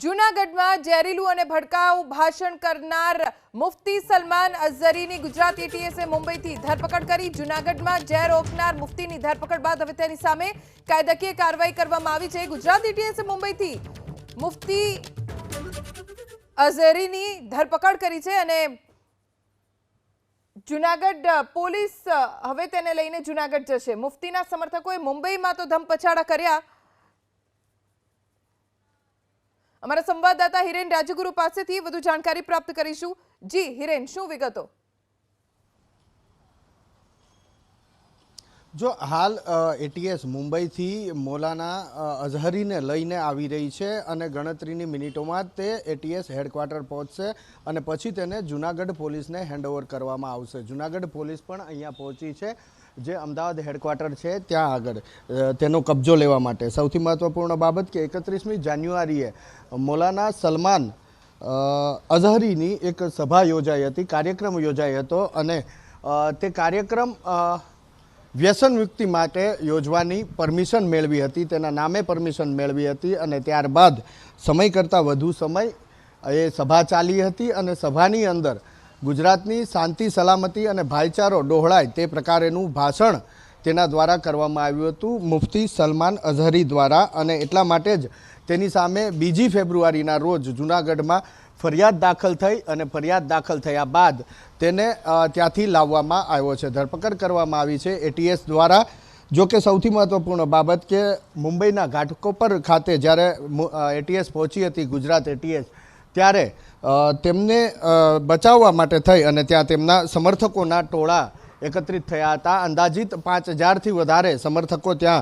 જૂનાગઢમાં ઝેરીલું અને ભડકાઉ ભાષણ કરનાર મુફ્તી સલમાન અઝહરીની ગુજરાત એટીએસે મુંબઈથી ધરપકડ કરી। જૂનાગઢમાં ઝેર ઓકનાર મુફ્તીની ધરપકડ બાદ હવે તેની સામે કાયદાકીય કાર્યવાહી કરવામાં આવી છે। ગુજરાત એટીએસે મુંબઈથી મુફ્તી અઝહરીની ધરપકડ કરી છે અને જૂનાગઢ પોલીસ હવે તેને લઈને જૂનાગઢ જશે। મુફ્તીના સમર્થકોએ મુંબઈમાં તો ધમપછાડા કર્યા। हमारा संवाददाता हिरेन राजगुरु पासेथी વધુ जानकारी प्राप्त करीशुं। जी हिरेन, શું વિગતો? जो हाल एटीएस मुंबई थी मौलाना अजहरीने लईने आवी रही है और गणतरीनी मिनिटों में ते एटीएस हेडक्वार्टर पहुंचशे और पछी तेने जूनागढ़ पोलीस ने हेन्डओवर करवामां आवशे। जूनागढ़ पोलीस पण अहींया पहोंची है जे अमदावाद हेडक्वार्टर है त्या आगळ तेनो कब्जो लेवा माटे। सौथी महत्वपूर्ण बाबत के 31मी जान्युआरीए मौलाना सलमान अजहरीनी एक सभा योजाई हती, कार्यक्रम योजाई हतो अने ते कार्यक्रम व्यसन मुक्ति माटे योजवानी परमिशन मेळवी हती, तेना नामे परमिशन मेळवी हती अने त्यारबाद समय करता वधु समय ए सभा चाली हती अने सभानी अंदर गुजरातनी शांति सलामती और भाईचारो डोहळाय ते प्रकारेनुं भाषण तेना द्वारा करवामां आव्युं हतुं मुफ्ती सलमान अजहरी द्वारा। अने एटला माटे ज तेनी सामे 2 फेब्रुआरीना रोज जूनागढ़मां फरियाद दाखल थई अने फरियाद दाखल थया बाद तेने त्यांथी लाववामां आव्यो छे, धरपकड़ करवामां आवी छे एटीएस द्वारा। जो कि सौथी महत्वपूर्ण बाबत के मुंबईना घाटकोपर खाते ज्यारे एटीएस पहोंची हती गुजरात एटीएस त्यारे तेमने बचाववा माटे थई अने त्यां तेमना समर्थकोना टोळा एकत्रित थया हता। अंदाजित 5000 थी वधारे समर्थको त्यां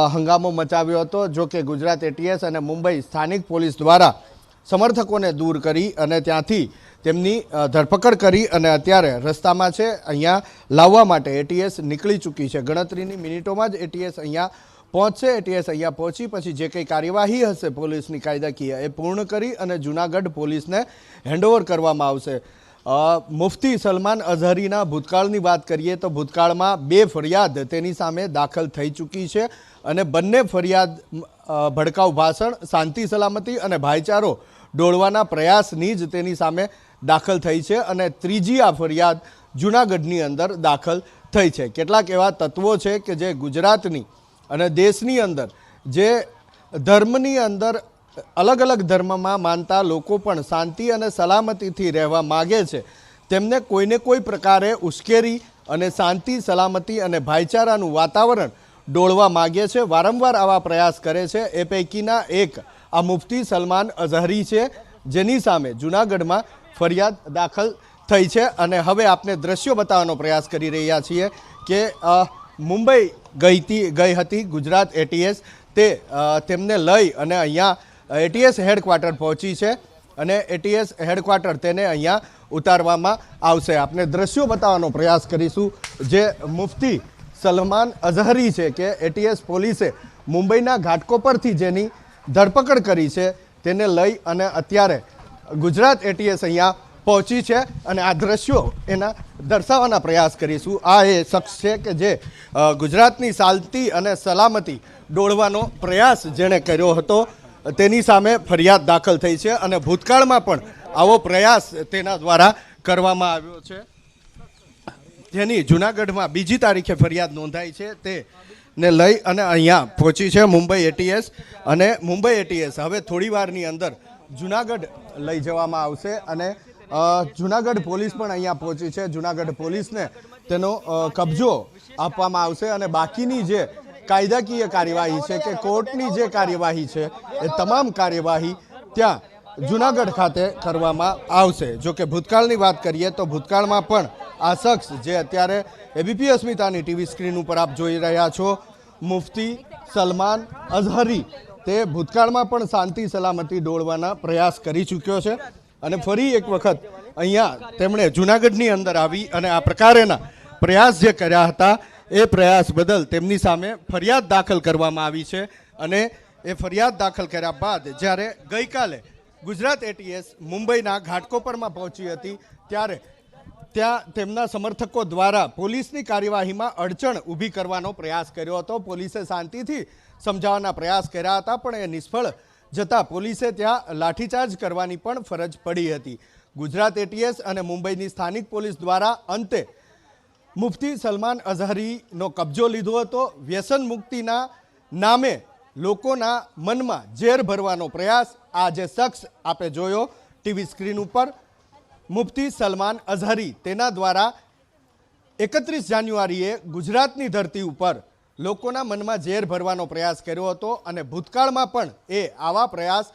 हंगामो मचाव्यो हतो। जो कि गुजरात एटीएस अने मुंबई स्थानिक पोलीस द्वारा समर्थकोने दूर करी अने त्यांथी तेमनी धरपकड़ करी अने अत्यारे रस्तामां छे अहींया लाववा माटे एटीएस निकળી चूकी छे। गणतरीनी मिनिटोमां ज एटीएस अहींया पहुंचशे। एटीएस अहींया पहुंची पछी जे कंई कार्यवाही हशे पोलीसनी कायदाकीय ए पूर्ण करी अने जूनागढ़ पोलीसने हेन्डओवर करवामां आवशे। मुफ्ती सलमान अजहरीना भूतकाळनी बात करीए तो भूतकाळमां 2 फरियाद तेनी सामे दाखल थई चूकी छे अने बंने फरियाद भड़काऊ भाषण, शांति सलामती अने भाईचारो डोळवाना प्रयासनी ज तेनी सामे दाखल थई छे अने त्रीजी आ फरियाद जूनागढ़नी अंदर दाखल थई छे। केटलाक एवा तत्वो छे के जे गुजरातनी अने देशनी अंदर जे धर्मनी अंदर अलग अलग धर्म में मानता लोको पण शांति अने सलामती थी रहवा मागे छे, तेमने कोईने कोई प्रकारे उश्केरी अने शांति सलामती अने भाईचारानुं वातावरण डोळवा मागे छे, वारंवार आवा प्रयास करे छे। ए पैकीना एक आ मुफ्ती सलमान अजहरी छे जेनी सामे जूनागढ़मां फरियाद दाखल थई छे। अने हवे आपने दृश्यो बतावવાનો प्रयास करी रह्या छीए के मुंबई गई हती गुजरात एटीएस ते तेमने लई अने अहींया एटीएस हेडक्वार्टर पहुंची है अने एटीएस हेडक्वार्टर तेने अहींया उतारवामां आवशे। आपने दृश्यों बतावવાનો प्रयास करीशुं जे मुफ्ती सलमान अजहरी है के एटीएस पोलीसे मुंबईना घाटकोपरथी जेनी धरपकड़ करी है तेने लई अने अत्यारे गुजरात एटीएस अहींया पहुंची है अने आ दृश्यों एना दर्शाववाना प्रयास करीशुं। आ ए शख्स है कि जे गुजरातनी शांति अने सलामती डोळवानो प्रयास जेणे कर्यो हतो तेनी सामे फरियाद दाखल थई छे अने भूतकाळमां पण आवो प्रयास तेना द्वारा करवामां आव्यो छे, जेनी जूनागढ़मां 2 तारीखे फरियाद नोंधाई छे ते ने लई अने अहींया पहोंची छे मुंबई एटीएस अने मुंबई एटीएस हवे थोड़ी वारनी अंदर जूनागढ़ लई जवामां आवशे अने जूनागढ़ पोलीस पण अहींया पहोंची छे। जूनागढ़ पोलीसने तेनो कब्जो आपवामां आवशे अने बाकीनी जे कायदाकीय कार्यवाही है कि कोर्टनी जे कार्यवाही है ए तमाम कार्यवाही त्या जूनागढ़ खाते करवामां आवशे। जो कि भूतकाळनी बात करिए तो भूतकाळमां पण आ शख्स जे अत्यारे एबीपी अस्मितानी टीवी स्क्रीन पर आप जोई रह्या छो मुफ्ती सलमान अजहरी ते भूतकाळमां पण शांति सलामती डोळवाना प्रयास करी चूक्यो छे अने फरी एक वखत अहींया तेमणे जूनागढ़नी अंदर आवी अने आ प्रकारेना प्रयास जे कर्या हता ए प्रयास बदल तेमनी सामे फरियाद दाखल करवामां आवी छे अने ए फरियाद दाखल कर्या बाद ज्यारे गई काले गुजरात एटीएस मुंबईना घाटकोपरमां पहोंची हती त्यारे त्या तेमना समर्थको द्वारा पोलीसनी कार्यवाहीमां अडचण ऊभी करवानो प्रयास कर्यो हतो। पोलीसे शांतिथी समजाववाना प्रयास कर्या हता पण ए निष्फळ જતાં પોલીસે ત્યાં લાઠીચાર્જ કરવાની પણ ફરજ પડી હતી. ગુજરાત એટીએસ અને મુંબઈની સ્થાનિક પોલીસ દ્વારા અંતે મુફ્તી સલમાન અઝહરીનો કબજો લીધો હતો. વ્યસન મુક્તિના નામે લોકોના મનમાં ઝેર ભરવાનો પ્રયાસ આ જે શખ્સ આપે જોયો ટીવી સ્ક્રીન ઉપર, મુફ્તી સલમાન અઝહરી, તેના દ્વારા 31 જાન્યુઆરીએ ગુજરાતની ધરતી ઉપર લોકોના મનમાં ઝેર ભરવાનો પ્રયાસ કર્યો હતો અને ભૂતકાળમાં પણ એ આવા પ્રયાસ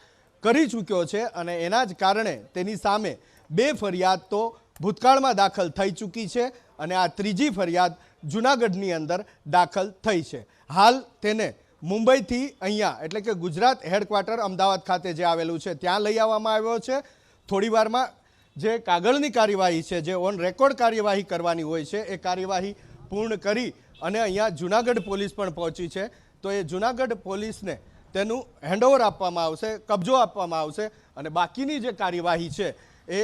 કરી ચૂક્યો છે અને એના જ કારણે તેની સામે 2 ફરિયાદ તો ભૂતકાળમાં દાખલ થઈ ચૂકી છે અને આ ત્રીજી ફરિયાદ જૂનાગઢની અંદર દાખલ થઈ છે. હાલ તેને મુંબઈથી અહીંયા એટલે કે ગુજરાત હેડક્વાર્ટર અમદાવાદ ખાતે જે આવેલું છે ત્યાં લઈ આવવામાં આવ્યો છે. થોડી વારમાં જે કાગળની કાર્યવાહી છે, જે ઓન રેકોર્ડ કાર્યવાહી કરવાની હોય છે, એ કાર્યવાહી પૂર્ણ કરી અને અહીંયા જૂનાગઢ પોલીસ પણ પહોંચી છે. તો એ જૂનાગઢ પોલીસને તેનું હેન્ડઓવર આપવામાં આવશે, કબજો આપવામાં આવશે અને બાકીની જે કાર્યવાહી છે એ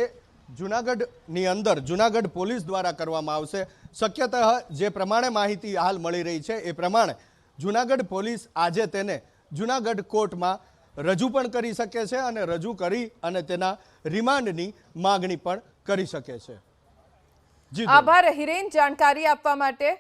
જૂનાગઢની અંદર જૂનાગઢ પોલીસ દ્વારા કરવામાં આવશે. શક્યતઃ જે પ્રમાણે માહિતી હાલ મળી રહી છે એ પ્રમાણે જૂનાગઢ પોલીસ આજે તેને જૂનાગઢ કોર્ટમાં રજૂ પણ કરી શકે છે અને રજૂ કરી અને તેના રિમાન્ડની માગણી પણ કરી શકે છે. જી આભાર હિરેન જાણકારી આપવા માટે.